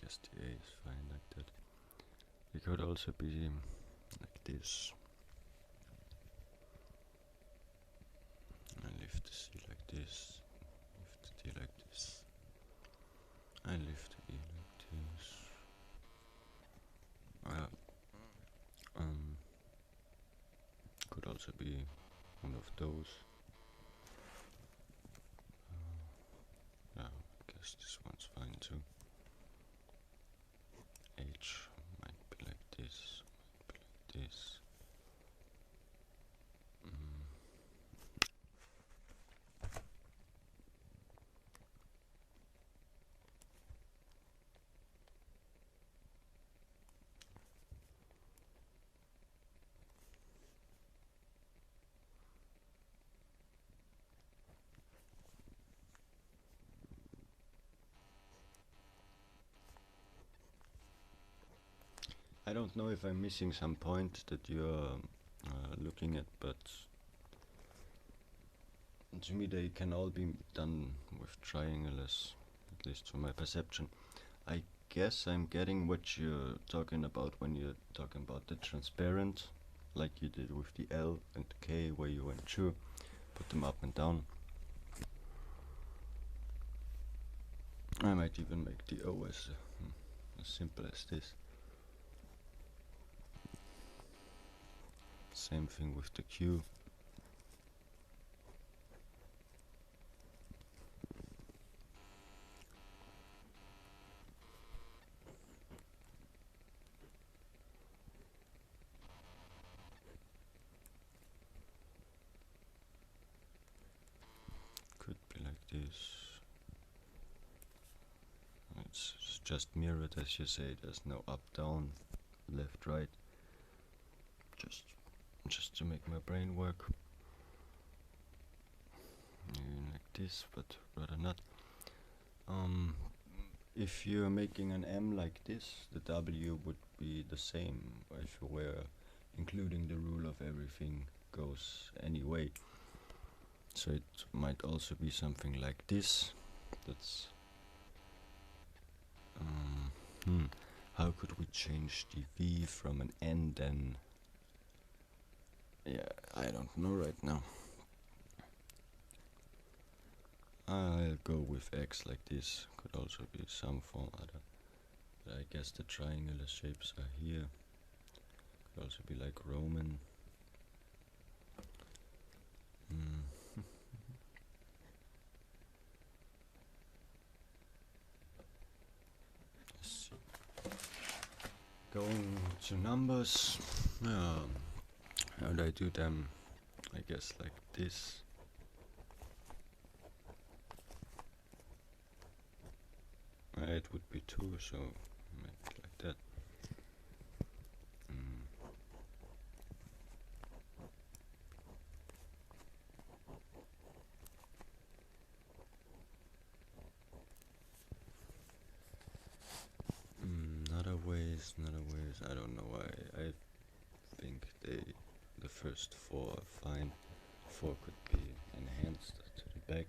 guess the A is fine like that. It could also be like this. I lift the C like this, lift the D like this. I lift the E like this. Could also be one of those. Yeah, I guess this one's fine too. H might be like this, might be like this. I don't know if I'm missing some point that you're looking at, but to me they can all be done with triangles, at least to my perception. I guess I'm getting what you're talking about when you're talking about the transparent, like you did with the L and the K, where you went through, put them up and down. I might even make the O as simple as this. Same thing with the Q. Could be like this. It's just mirrored, as you say. There's no up, down, left, right. Just to make my brain work. Maybe like this, but rather not. If you're making an M like this, the W would be the same if you were including the rule of everything goes anyway. So it might also be something like this. That's how could we change the V from an N then? Yeah, I don't know right now. I'll go with X like this. Could also be some form other. But I guess the triangular shapes are here. Could also be like Roman. Let's see. Going to numbers. How do I do them? I guess like this. It would be 2, so make it like that. Another ways. I don't know why. I think the first 4 are fine. 4 could be enhanced to the back.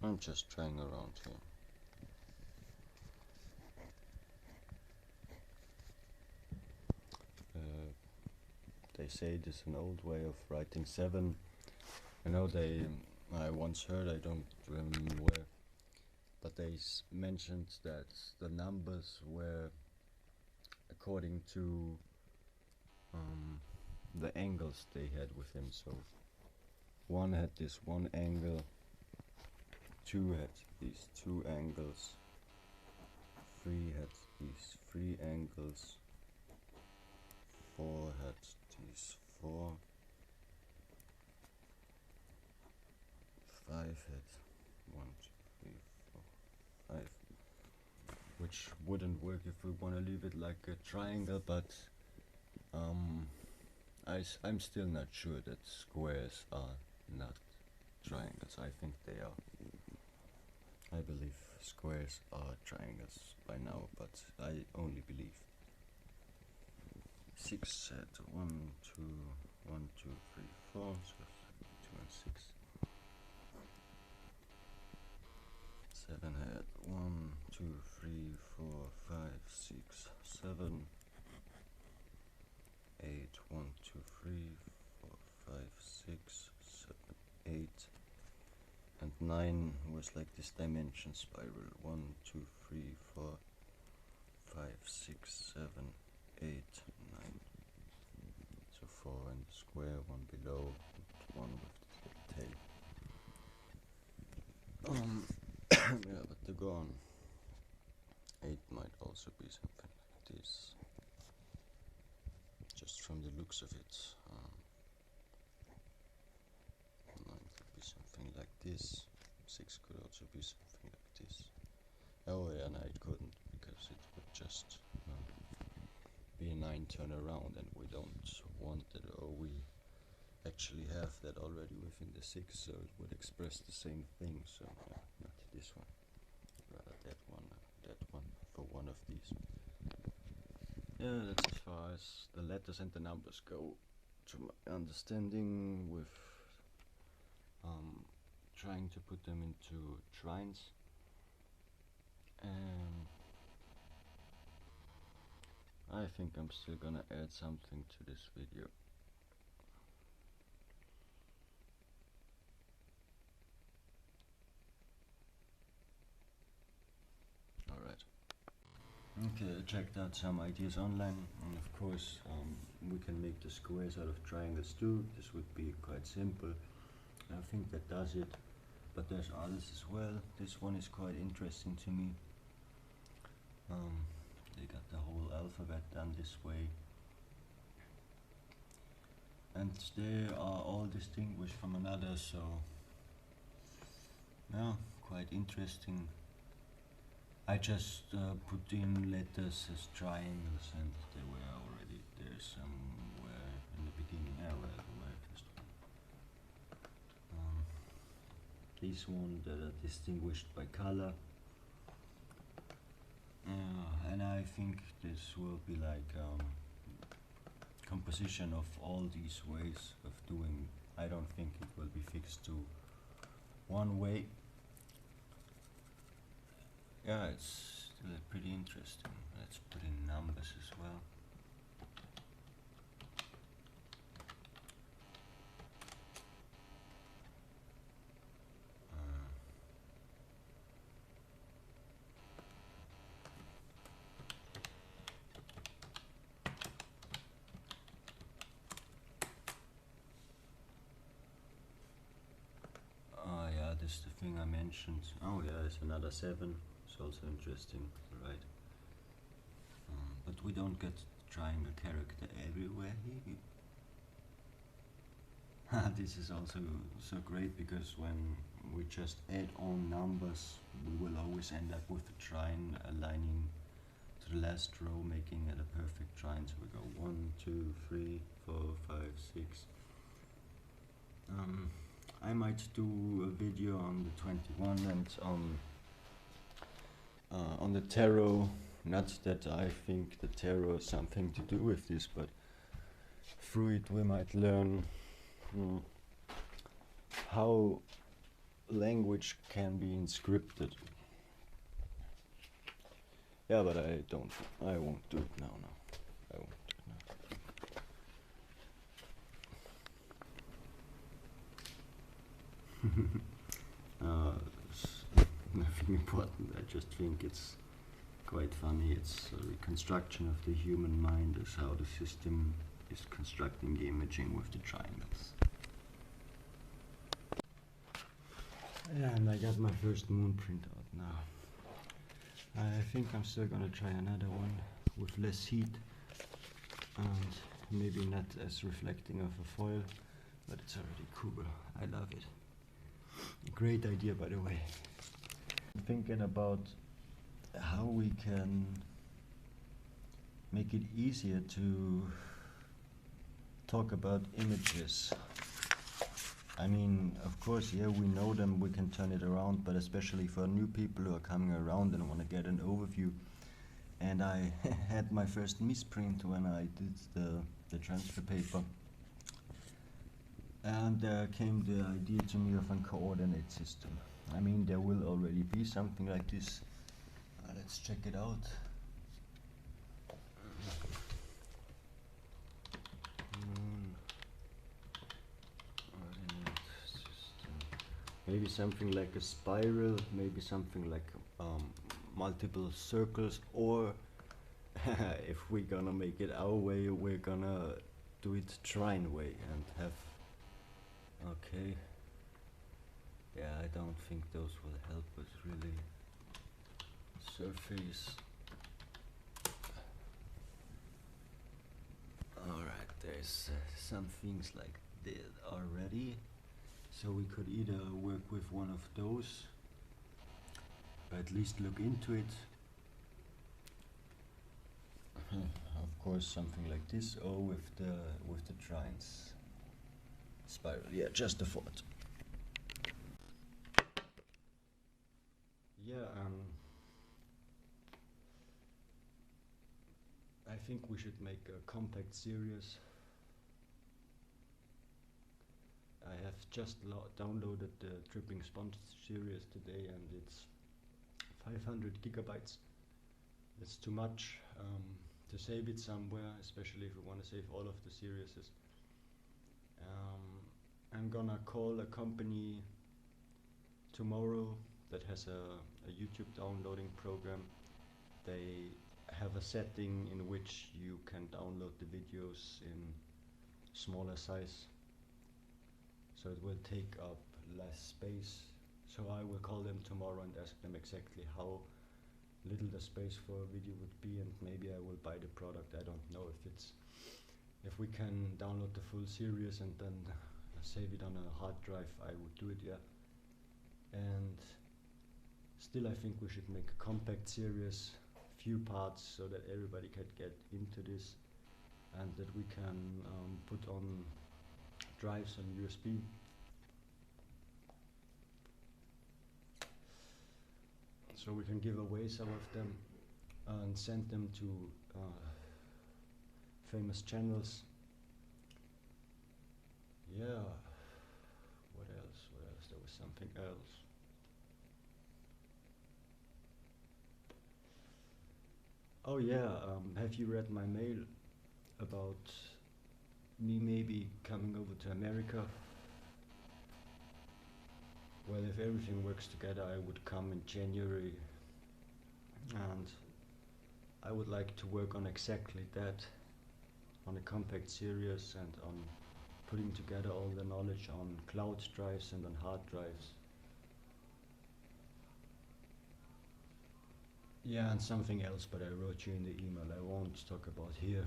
I'm just trying around here. They say this is an old way of writing 7. I know I once heard, I don't remember where, but they mentioned that the numbers were according to the angles they had with him. So 1 had this 1 angle, 2 had these 2 angles, 3 had these 3 angles, 4 had these 4, 5 had 1, 2, 3, 4, 5, which wouldn't work if we want to leave it like a triangle, but I'm still not sure that squares are not triangles. I think they are. I believe squares are triangles by now, but I only believe. 6 had 1, 2, 1, 2, 3, 4, so 2 and 6. 7 had 1, 2, 3, 4, 5, 6, 7. 8, 1, 2, 3, 4, 5, 6, 7, 8. And 9 was like this dimension spiral. 1, 2, 3, 4, 5, 6, 7, 8, 9. So 4 in the square, 1 below, and 1 with the tail. Yeah, but to go on. 8 might also be something like this. Just from the looks of it. 9 could be something like this. 6 could also be something like this. Oh yeah, no, it couldn't, because it would just be a 9 turn around, and we don't want it, or we actually have that already within the 6, so it would express the same thing, so not this one, rather that one for one of these. Yeah, that's as far as the letters and the numbers go, to my understanding, with trying to put them into trines. And I think I'm still gonna add something to this video. Alright. Okay, I checked out some ideas online, and of course we can make the squares out of triangles too. This would be quite simple. I think that does it, but there's others as well. This one is quite interesting to me. They got the whole alphabet done this way, and they are all distinguished from another, so yeah, quite interesting. I just put in letters as triangles, and they were already there somewhere in the beginning. Yeah, well, the very first one. These ones that are distinguished by color. And I think this will be like composition of all these ways of doing. I don't think it will be fixed to one way. Yeah, it's still pretty interesting. Let's put in numbers as well. Yeah, this is the thing I mentioned. Oh yeah, there's another 7. It's also interesting, right? But we don't get triangle character everywhere here. This is also so great, because when we just add on numbers, we will always end up with a trine aligning to the last row, making it a perfect trine. So we go 1, 2, 3, 4, 5, 6. I might do a video on the 21 and on the tarot. Not that I think the tarot has something to do with this, but through it we might learn how language can be inscripted. Yeah, but I won't do it now. I won't do it now. Nothing important. I just think it's quite funny. It's a reconstruction of the human mind, as how the system is constructing the imaging with the triangles. Yeah, and I got my first moon print out now. I think I'm still gonna try another one with less heat and maybe not as reflecting of a foil, but it's already cool. I love it. Great idea, by the way. I'm thinking about how we can make it easier to talk about images. I mean, of course, yeah, we know them, we can turn it around, but especially for new people who are coming around and want to get an overview. And I had my first misprint when I did the transfer paper. And there came the idea to me of a coordinate system. I mean, there will already be something like this. Let's check it out. Maybe something like a spiral, maybe something like multiple circles, or if we're gonna make it our way, we're gonna do it trine way and have. Okay. Yeah, I don't think those will help us really. Surface. Alright, there's some things like this already. So we could either work with one of those, or at least look into it. Of course, something like this, or with the trines. Spiral, yeah, just a thought. Yeah, I think we should make a compact series. I have just downloaded the Dripping Sponge series today, and it's 500 gigabytes. It's too much to save it somewhere, especially if we want to save all of the series. I'm gonna call a company tomorrow that has a YouTube downloading program. They have a setting in which you can download the videos in smaller size, so it will take up less space. So I will call them tomorrow and ask them exactly how little the space for a video would be, and maybe I will buy the product. I don't know if we can download the full series and then save it on a hard drive. I would do it, yeah. And still, I think we should make a compact series, few parts, so that everybody can get into this, and that we can put on drives on USB. So we can give away some of them and send them to famous channels. Yeah. What else? What else? There was something else. Oh yeah. Have you read my mail about me maybe coming over to America? Well, if everything works together, I would come in January, and I would like to work on exactly that, on a compact series and on putting together all the knowledge on cloud drives and on hard drives. Yeah, and something else, but I wrote you in the email. I won't talk about here.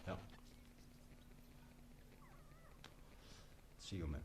Yeah. See you, man.